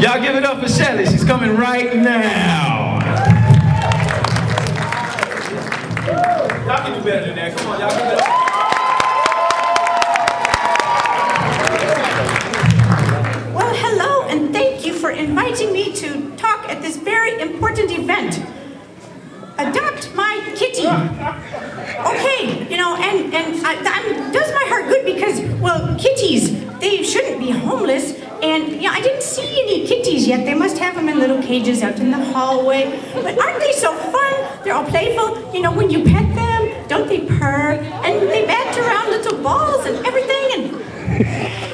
Y'all give it up for Shelly. She's coming right now. Y'all can do better than that. Come on, y'all give it up. Well, hello, and thank you for inviting me to talk at this very important event. Adopt my kitty. Okay, you know, and does my heart good because, well, kitties, they shouldn't be homeless. And, you know, I didn't see any kitties yet. They must have them in little cages out in the hallway. But aren't they so fun? They're all playful. You know, when you pet them, don't they purr? And they bat around little balls and everything. And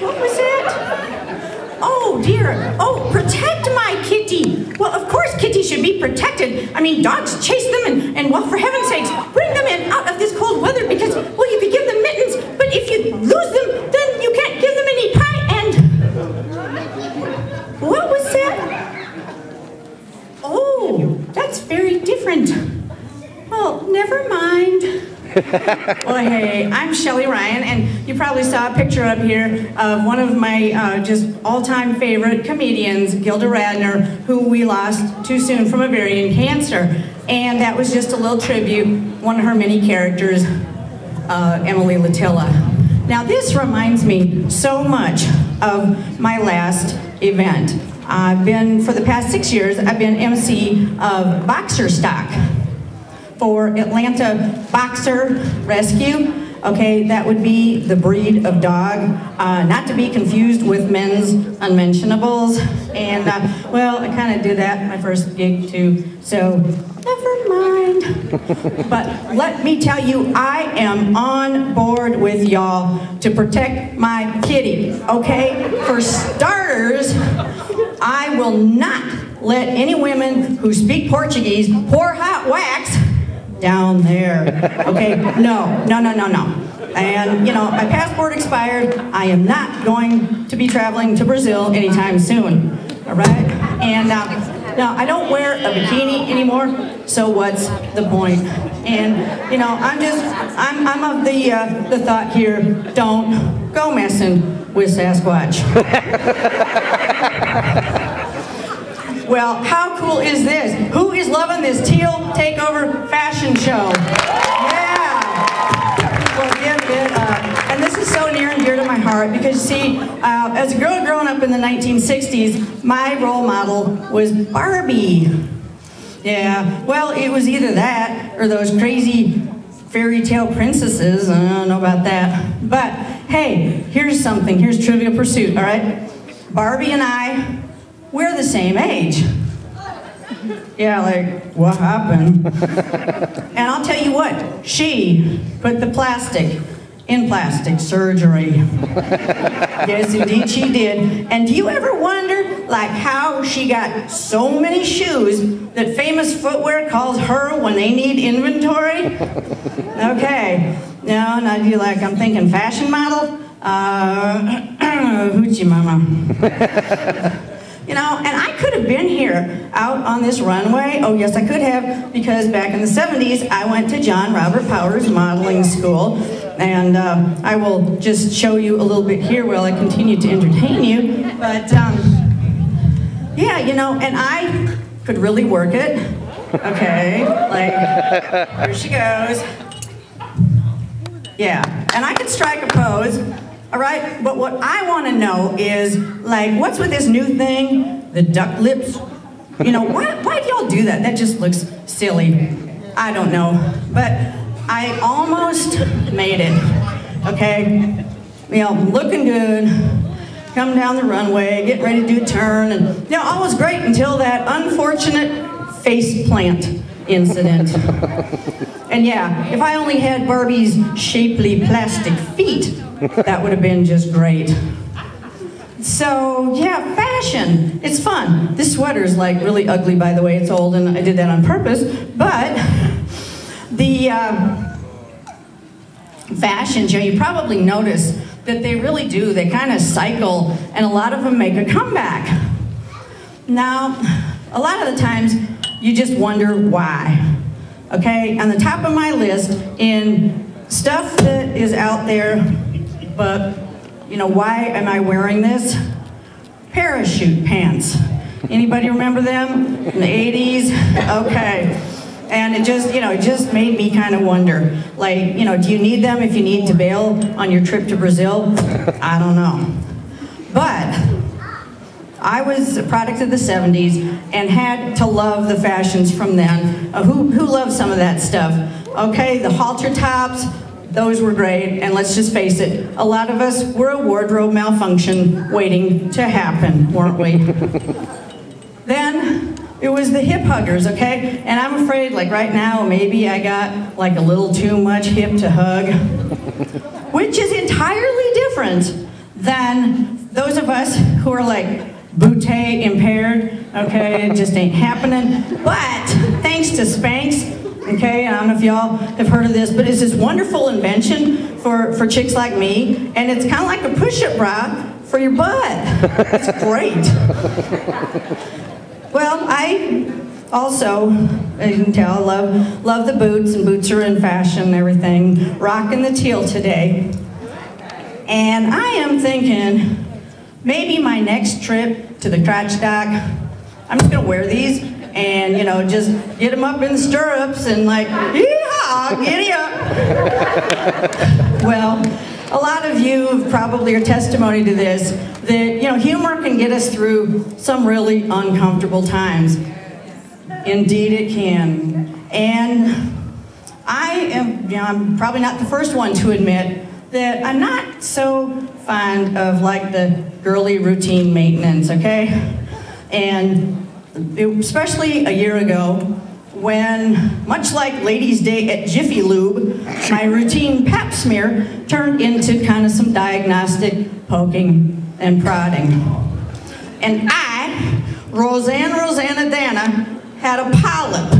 what was that? Oh, dear. Oh, protect my kitty. Well, of course kitties should be protected. I mean, dogs chase them and well, for heaven's sakes, bring them in out of this cold weather because, well, you could give them mittens, but if you lose them, then you can't give them any pie. What was that? Oh, that's very different. Well, never mind. Well, hey, I'm Shelly Ryan, and you probably saw a picture up here of one of my just all-time favorite comedians, Gilda Radner, who we lost too soon from ovarian cancer. And that was just a little tribute, one of her many characters, Emily Latilla. Now, this reminds me so much of my last event. For the past 6 years, I've been MC of Boxer Stock for Atlanta Boxer Rescue. Okay, that would be the breed of dog, not to be confused with men's unmentionables. And, well, I kind of did that my first gig too, so never mind. But let me tell you, I am on board with y'all to protect my kitty, okay? For starters, I will not let any women who speak Portuguese pour hot wax down there, okay? No. And, you know, my passport expired. I am not going to be traveling to Brazil anytime soon, all right? And now, I don't wear a bikini anymore, so what's the point? And, you know, I'm of the thought here, don't go messing with Sasquatch. Well, how cool is this? Who is loving this Teal Takeover Fashion Show? Yeah! Well, give it up. And this is so near and dear to my heart because, see, as a girl growing up in the 1960s, my role model was Barbie. Yeah, well, it was either that or those crazy fairy tale princesses. I don't know about that. But, hey, here's something. Here's Trivial Pursuit, all right? Barbie and I, we're the same age. Yeah, like, what happened? And I'll tell you what, she put the plastic in plastic surgery. Yes, indeed she did. And do you ever wonder, like, how she got so many shoes that Famous Footwear calls her when they need inventory? Okay, now you're like, I'm thinking fashion model? Hoochie mama. You know, and I could have been here out on this runway. Oh, yes, I could have, because back in the 70s, I went to John Robert Powers Modeling School. And I will just show you a little bit here while I continue to entertain you. But, yeah, you know, and I could really work it. Okay, like, here she goes. Yeah, and I could strike a pose. All right, but what I want to know is, like, what's with this new thing, the duck lips? You know, why do y'all do that? That just looks silly. I don't know, but I almost made it, okay? You know, looking good, come down the runway, get ready to do a turn, and, you know, all was great until that unfortunate face plant incident. And yeah, if I only had Barbie's shapely plastic feet, that would have been just great. So, yeah, fashion. It's fun. This sweater is, like, really ugly, by the way. It's old, and I did that on purpose. But the fashion show, you probably notice that they really do. They kind of cycle, and a lot of them make a comeback. Now, a lot of the times, you just wonder why. Okay, on the top of my list, in stuff that is out there, but, you know, why am I wearing this? Parachute pants. Anybody remember them in the 80s? Okay. And it just, it just made me kind of wonder, like, do you need them if you need to bail on your trip to Brazil? I don't know. But I was a product of the 70s and had to love the fashions from then. Who loves some of that stuff? Okay, the halter tops, those were great, and let's just face it, a lot of us were a wardrobe malfunction waiting to happen, weren't we? Then, it was the hip huggers, okay? And I'm afraid, like right now, maybe I got like a little too much hip to hug, which is entirely different than those of us who are like bootay impaired, okay? It just ain't happening. But thanks to Spanx, okay, I don't know if y'all have heard of this, but it's this wonderful invention for chicks like me, and it's kind of like a push-up bra for your butt. It's great. Well, I also, as you can tell, love the boots, and boots are in fashion and everything. Rocking the teal today. And I am thinking, maybe my next trip to the crotch dock, I'm just gonna wear these and, just get them up in the stirrups and like, yeehaw, giddy up. Well, a lot of you probably are testimony to this, that, humor can get us through some really uncomfortable times. Indeed it can. And I'm probably not the first one to admit that I'm not so fond of like the girly routine maintenance, okay? And especially a year ago, when, much like Ladies' Day at Jiffy Lube, my routine pap smear turned into kind of some diagnostic poking and prodding. And I, Rosanna Dana, had a polyp.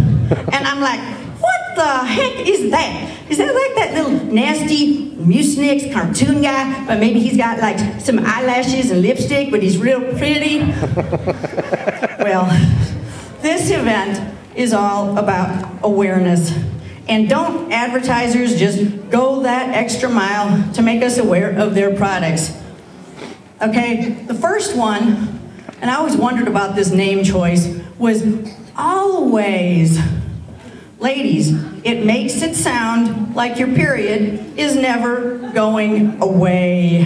And I'm like, what the heck is that? Is that like that little nasty Mucinex cartoon guy? But maybe he's got like some eyelashes and lipstick, but he's real pretty. Well, this event is all about awareness. And don't advertisers just go that extra mile to make us aware of their products? Okay, the first one, and I always wondered about this name choice, was Always. Ladies, it makes it sound like your period is never going away.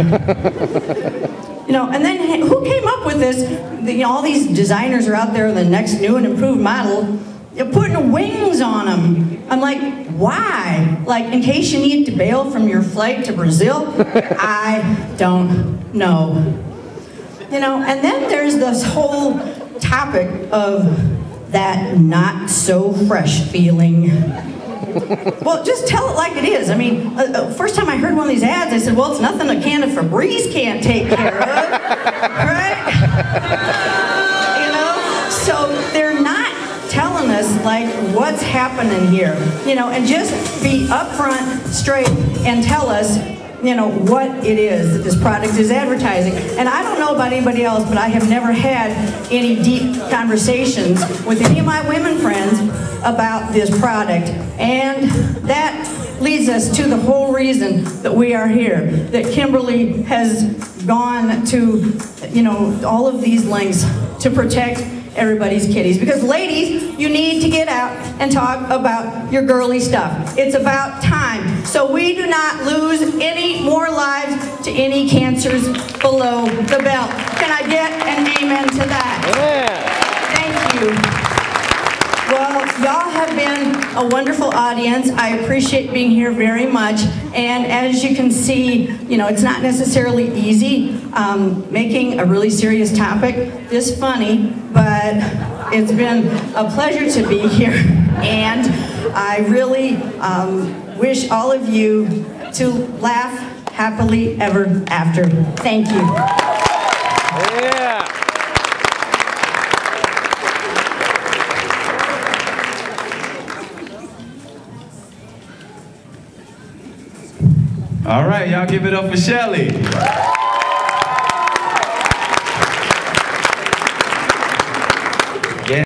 And then who came up with this? All these designers are out there, the next new and improved model, they're putting wings on them. I'm like, why? Like, in case you need to bail from your flight to Brazil? I don't know. And then there's this whole topic of that not so fresh feeling. Well, just tell it like it is. I mean, first time I heard one of these ads, I said, well, it's nothing a can of Febreze can't take care of, right? So they're not telling us like what's happening here, and just be upfront, straight, and tell us, what it is that this product is advertising. And I don't know about anybody else, but I have never had any deep conversations with any of my women friends about this product. And that leads us to the whole reason that we are here, that Kimberly has gone to, all of these lengths to protect everybody's kitties. Because ladies, you need to get out and talk about your girly stuff. It's about time. So we do not lose any more lives to any cancers below the belt. Can I get an amen to that? Yeah. Thank you. Well, y'all have been a wonderful audience. I appreciate being here very much. And as you can see, it's not necessarily easy making a really serious topic this funny, but it's been a pleasure to be here. And I really wish all of you to laugh happily ever after. Thank you. Yeah. All right, y'all give it up for Shelly.